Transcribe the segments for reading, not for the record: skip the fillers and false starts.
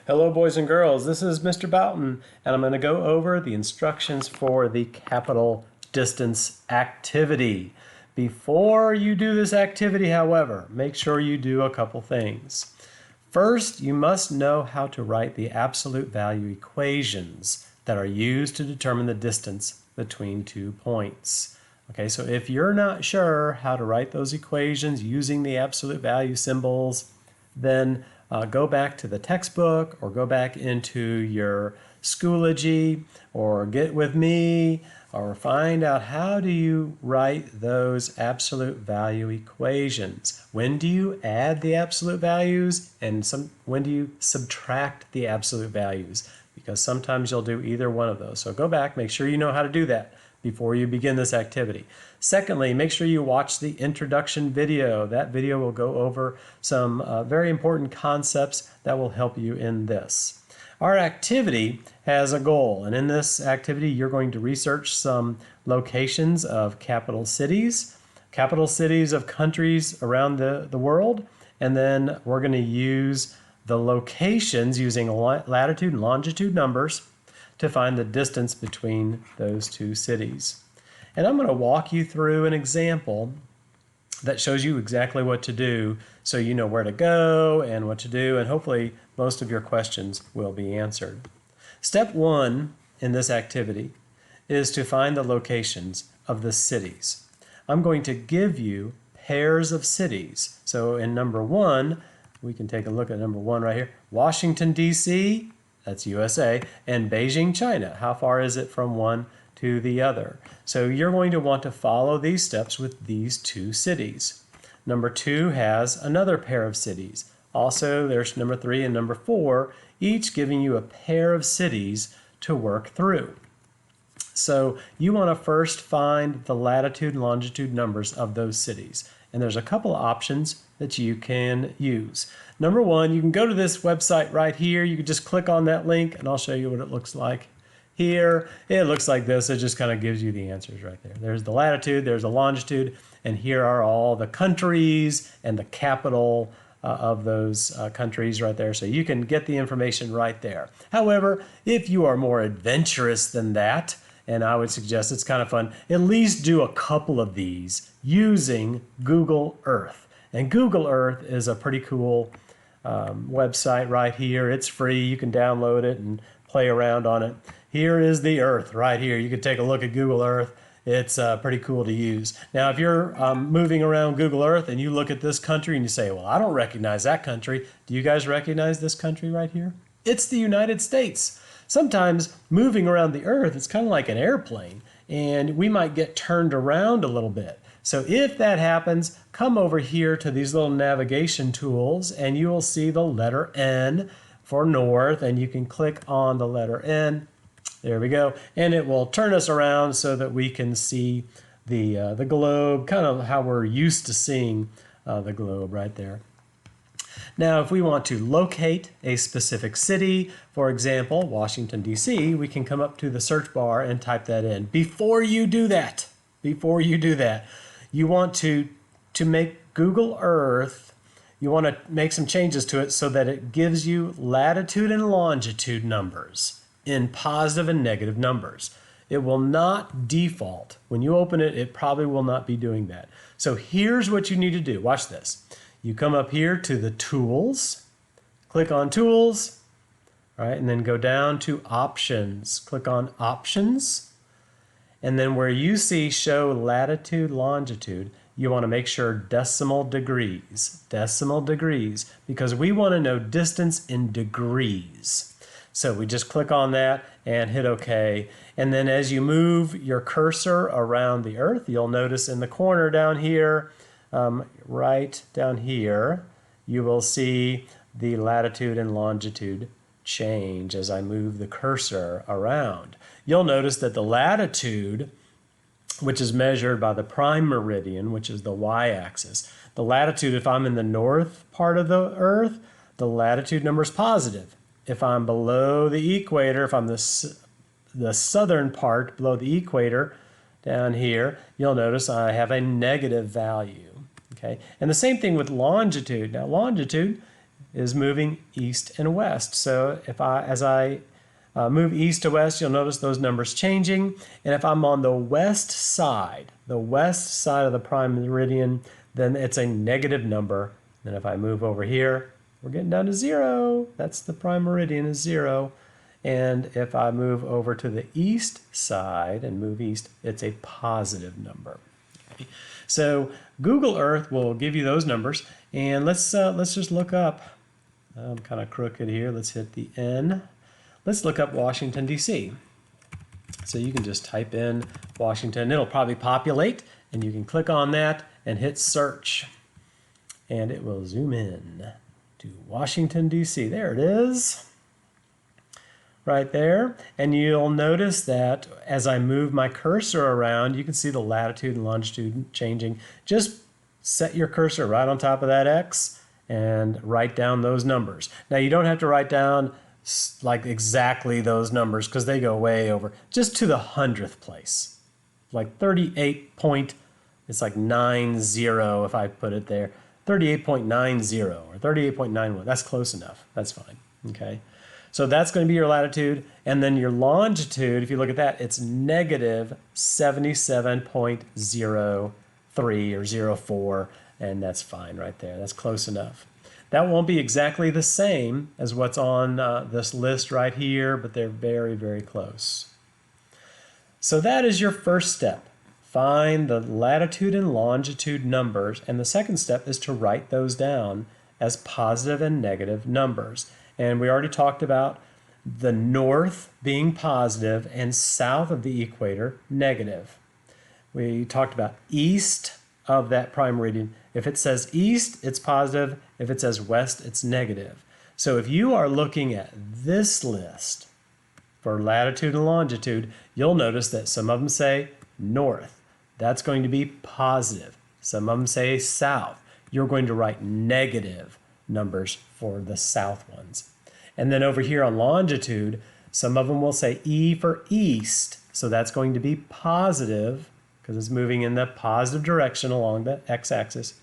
Hello boys and girls, this is Mr. Boughton and I'm going to go over the instructions for the capital distance activity. Before you do this activity, however, make sure you do a couple things. First, you must know how to write the absolute value equations that are used to determine the distance between 2 points. Okay, so if you're not sure how to write those equations using the absolute value symbols, then go back to the textbook or go back into your Schoology or get with me or find out how do you write those absolute value equations. When do you add the absolute values and when do you subtract the absolute values? Because sometimes you'll do either one of those. So go back, make sure you know how to do that before you begin this activity. Secondly, make sure you watch the introduction video. That video will go over some very important concepts that will help you in this. Our activity has a goal, and in this activity you're going to research some locations of capital cities of countries around the world, and then we're going to use the locations using latitude and longitude numbers to find the distance between those two cities. And I'm going to walk you through an example that shows you exactly what to do so you know where to go and what to do, and hopefully most of your questions will be answered. Step 1 in this activity is to find the locations of the cities. I'm going to give you pairs of cities. So in number 1, we can take a look at number 1 right here. Washington, D.C., that's USA, and Beijing, China. How far is it from one to the other? So you're going to want to follow these steps with these two cities. Number 2 has another pair of cities. Also, there's number 3 and number 4, each giving you a pair of cities to work through. So you want to first find the latitude and longitude numbers of those cities. And there's a couple of options that you can use. Number 1, you can go to this website right here. You can just click on that link and I'll show you what it looks like here. It looks like this. It just kind of gives you the answers right there. There's the latitude, there's the longitude, and here are all the countries and the capital of those countries right there. So you can get the information right there. However, if you are more adventurous than that, and I would suggest it's kind of fun, at least do a couple of these using Google Earth. And Google Earth is a pretty cool website right here. It's free. You can download it and play around on it. Here is the Earth right here. You can take a look at Google Earth. It's pretty cool to use. Now, if you're moving around Google Earth and you look at this country and you say, well, I don't recognize that country. Do you guys recognize this country right here? It's the United States. Sometimes moving around the Earth, it's kind of like an airplane, and we might get turned around a little bit. So if that happens, come over here to these little navigation tools and you will see the letter N for north, and you can click on the letter N. There we go. And it will turn us around so that we can see the globe, kind of how we're used to seeing the globe right there. Now, if we want to locate a specific city, for example, Washington, D.C., we can come up to the search bar and type that in. Before you do that, you want to make Google Earth, you want to make some changes to it so that it gives you latitude and longitude numbers in positive and negative numbers. It will not default. When you open it, it probably will not be doing that. So here's what you need to do. Watch this. You come up here to the tools, click on tools, right, and then go down to options. Click on options, and then where you see show latitude, longitude, you want to make sure decimal degrees, because we want to know distance in degrees. So we just click on that and hit OK. And then as you move your cursor around the Earth, you'll notice in the corner down here, right down here, you will see the latitude and longitude change as I move the cursor around. You'll notice that the latitude, which is measured by the prime meridian, which is the y-axis, the latitude, if I'm in the north part of the Earth, the latitude number is positive. If I'm below the equator, if I'm the southern part below the equator down here, you'll notice I have a negative value. Okay, and the same thing with longitude. Now longitude is moving east and west. So as I move east to west, you'll notice those numbers changing. And if I'm on the west side of the prime meridian, then it's a negative number. And if I move over here, we're getting down to 0. That's the prime meridian is 0. And if I move over to the east side and move east, it's a positive number. Okay. So Google Earth will give you those numbers. And let's just look up. I'm kind of crooked here. Let's hit the N. Let's look up Washington, D.C. So you can just type in Washington. It'll probably populate, and you can click on that and hit search. And it will zoom in to Washington, D.C. There it is, right there. And you'll notice that as I move my cursor around, you can see the latitude and longitude changing. Just set your cursor right on top of that X and write down those numbers. Now, you don't have to write down like exactly those numbers because they go way over, just to the 100th place, like 38 point, it's like 90 if I put it there, 38.90 or 38.91. That's close enough. That's fine. Okay. So that's going to be your latitude. And then your longitude, if you look at that, it's negative 77.03 or 04. And that's fine right there. That's close enough. That won't be exactly the same as what's on this list right here, but they're very, very close. So that is your first step. Find the latitude and longitude numbers, and the second step is to write those down as positive and negative numbers. And we already talked about the north being positive and south of the equator negative. We talked about east of that prime meridian. If it says east, it's positive. If it says west, it's negative. So if you are looking at this list for latitude and longitude, you'll notice that some of them say north. That's going to be positive. Some of them say south. You're going to write negative numbers for the south ones. And then over here on longitude, some of them will say E for east. So that's going to be positive because it's moving in the positive direction along the x-axis.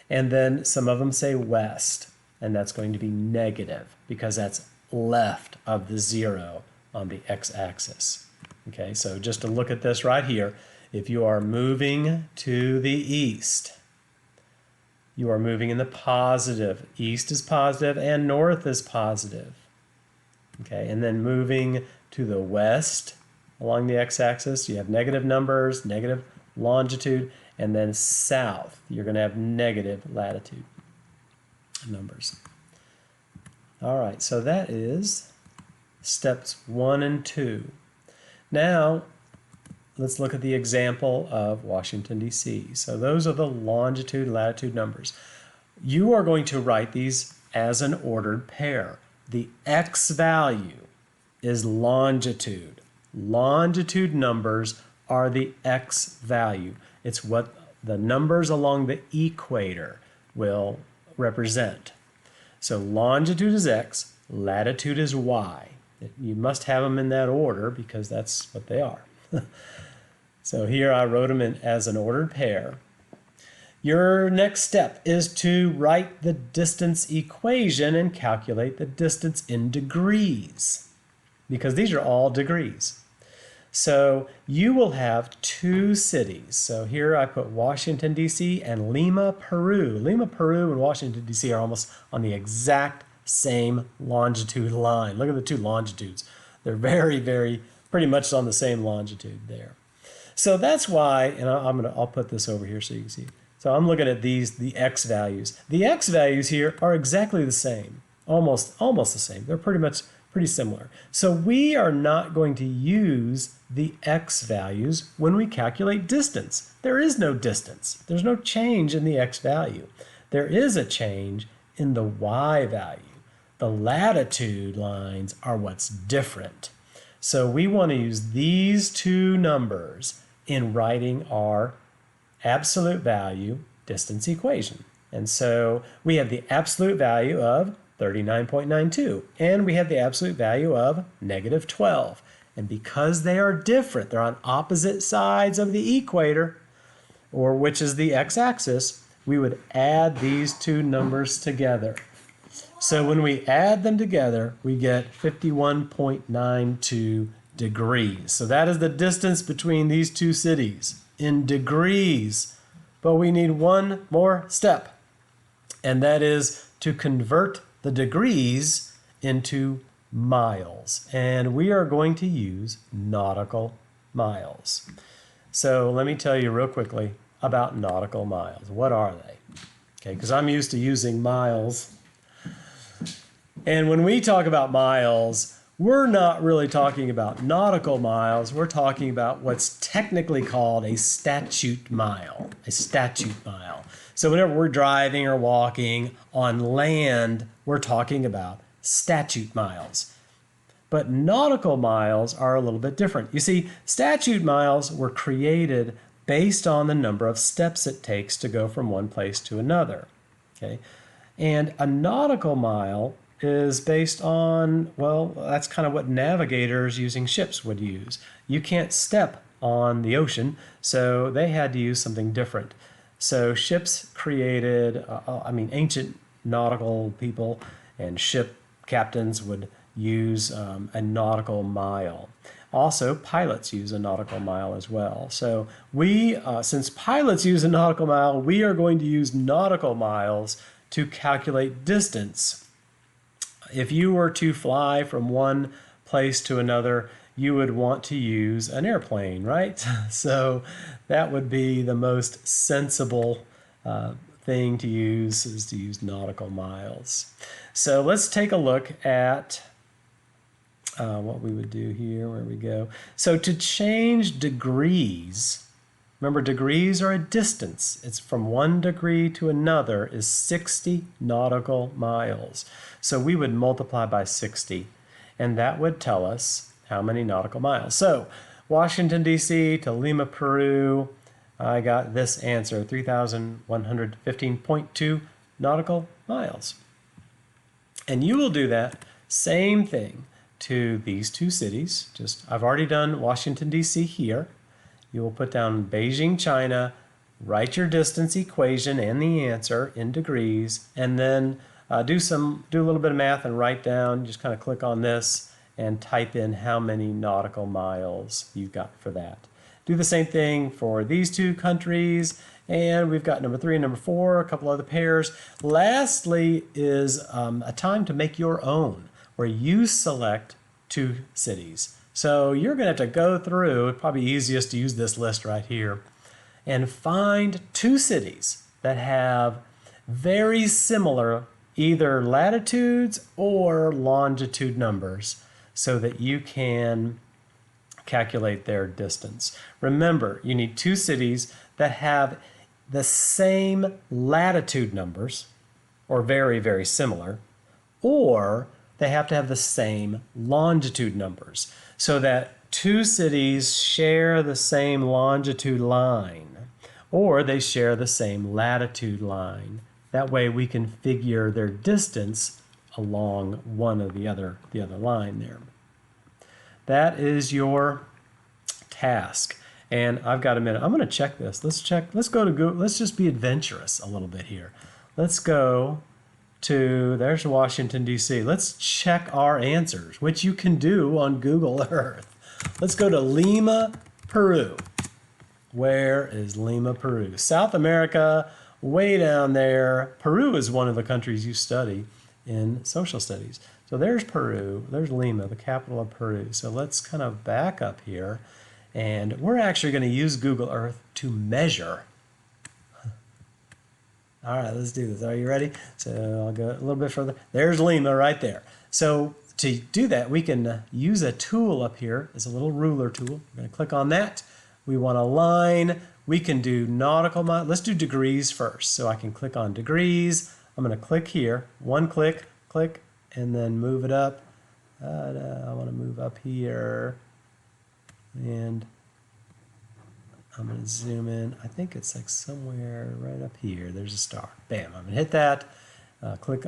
And then some of them say west, and that's going to be negative because that's left of the 0 on the x-axis. Okay, so just to look at this right here, if you are moving to the east, you are moving in the positive. East is positive and north is positive. Okay, and then moving to the west along the x-axis, you have negative numbers, negative longitude, and then south, you're going to have negative latitude numbers. All right, so that is steps 1 and 2. Now, let's look at the example of Washington, D.C. So those are the longitude, latitude numbers. You are going to write these as an ordered pair. The x value is longitude. Longitude numbers are the x value. It's what the numbers along the equator will represent. So longitude is x, latitude is y. You must have them in that order because that's what they are. So here I wrote them in as an ordered pair. Your next step is to write the distance equation and calculate the distance in degrees, because these are all degrees. So you will have 2 cities. So here I put Washington, D.C. and Lima, Peru. Lima, Peru and Washington, D.C. are almost on the exact same longitude line. Look at the 2 longitudes. They're very, very, pretty much on the same longitude there. So that's why, and I'll put this over here so you can see. So I'm looking at these, the x values. The x values here are exactly the same, almost the same. They're pretty similar. So we are not going to use the x values when we calculate distance. There is no distance. There's no change in the x value. There is a change in the y value. The latitude lines are what's different. So we want to use these 2 numbers in writing our absolute value distance equation. And so we have the absolute value of 39.92, and we have the absolute value of negative 12. And because they are different, they're on opposite sides of the equator, or which is the x-axis, we would add these 2 numbers together. So when we add them together, we get 51.92 degrees. So that is the distance between these two cities in degrees. But we need one more step, and that is to convert the degrees into miles. And we are going to use nautical miles. So let me tell you real quickly about nautical miles. What are they? Okay, because I'm used to using miles. And when we talk about miles, we're not really talking about nautical miles. We're talking about what's technically called a statute mile. A statute mile. So whenever we're driving or walking on land, we're talking about statute miles. But nautical miles are a little bit different. You see, statute miles were created based on the number of steps it takes to go from one place to another. Okay? And a nautical mile is based on, well, that's kind of what navigators using ships would use. You can't step on the ocean, so they had to use something different. So ships created, ancient nautical people and ship captains would use a nautical mile. Also, pilots use a nautical mile as well. So we, since pilots use a nautical mile, we are going to use nautical miles to calculate distance. If you were to fly from one place to another, you would want to use an airplane, right? So that would be the most sensible thing to use, is to use nautical miles. So let's take a look at what we would do here. Where we go. So to change degrees, remember degrees are a distance. It's from 1 degree to another is 60 nautical miles. So we would multiply by 60, and that would tell us how many nautical miles. So Washington, D.C. to Lima, Peru, I got this answer, 3,115.2 nautical miles. And you will do that same thing to these two cities. I've already done Washington, D.C. here. You will put down Beijing, China, write your distance equation and the answer in degrees, and then do a little bit of math and write down, just kind of click on this and type in how many nautical miles you've got for that. Do the same thing for these two countries, and we've got number 3 and number 4, a couple other pairs. Lastly is a time to make your own, where you select 2 cities. So you're going to have to go through, it's probably easiest to use this list right here, and find 2 cities that have very similar either latitudes or longitude numbers so that you can calculate their distance. Remember, you need 2 cities that have the same latitude numbers, or very, very similar, or they have to have the same longitude numbers, so that 2 cities share the same longitude line, or they share the same latitude line. That way we can figure their distance along one of the other line there. That is your task. And I've got a minute. I'm going to check this. Let's go to Google. Let's just be adventurous a little bit here. Let's go to, there's Washington, D.C. Let's check our answers, which you can do on Google Earth. Let's go to Lima, Peru. Where is Lima, Peru? South America, way down there. Peru is one of the countries you study in social studies. So there's Peru, there's Lima, the capital of Peru. So let's kind of back up here, and we're actually going to use Google Earth to measure. All right, let's do this. Are you ready? So I'll go a little bit further. There's Lima right there. So to do that, we can use a tool up here. It's a little ruler tool. We're going to click on that. We want a line. We can do nautical miles. Let's do degrees first. So I can click on degrees. I'm going to click here. One click, click, and then move it up. I want to move up here. And I'm going to zoom in. I think it's like somewhere right up here. There's a star. Bam. I'm going to hit that. Click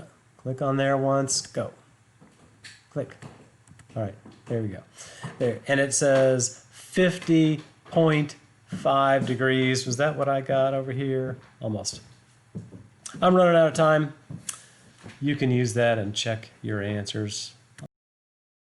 on there once. Go. Click. All right. There we go. There. And it says 50.5 degrees. Was that what I got over here? Almost. I'm running out of time. You can use that and check your answers